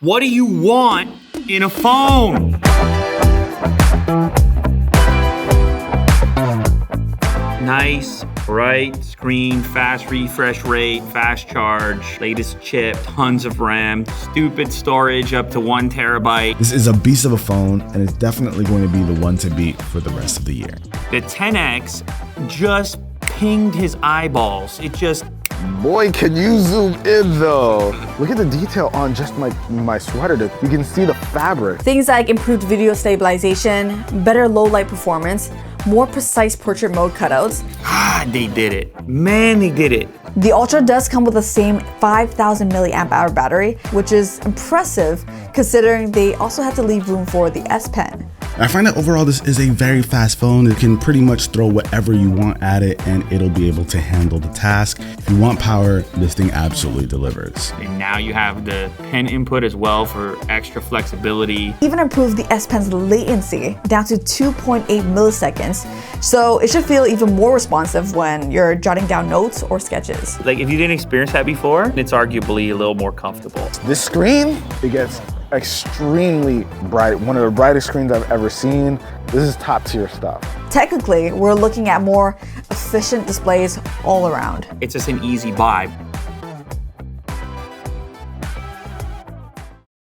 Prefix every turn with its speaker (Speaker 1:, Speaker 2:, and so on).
Speaker 1: What do you want in a phone? Nice, bright screen, fast refresh rate, fast charge, latest chip, tons of RAM, stupid storage up to 1 terabyte.
Speaker 2: This is a beast of a phone, and it's definitely going to be the one to beat for the rest of the year.
Speaker 1: The 10X just pinged his eyeballs. It just...
Speaker 3: Boy, can you zoom in though. Look at the detail on just my sweater. You can see the fabric.
Speaker 4: Things like improved video stabilization, better low light performance, more precise portrait mode cutouts.
Speaker 1: They did it. Man, they did it.
Speaker 4: The Ultra does come with the same 5,000 milliamp hour battery, which is impressive considering they also had to leave room for the S Pen.
Speaker 2: I find that overall this is a very fast phone. It can pretty much throw whatever you want at it and it'll be able to handle the task. If you want power, this thing absolutely delivers.
Speaker 1: And now you have the pen input as well for extra flexibility.
Speaker 4: Even improved the S Pen's latency down to 2.8 milliseconds, so it should feel even more responsive when you're jotting down notes or sketches.
Speaker 1: Like if you didn't experience that before, it's arguably a little more comfortable.
Speaker 3: This screen, it gets extremely bright. One of the brightest screens I've ever seen. This is top tier stuff.
Speaker 4: Technically, we're looking at more efficient displays all around.
Speaker 1: It's just an easy buy.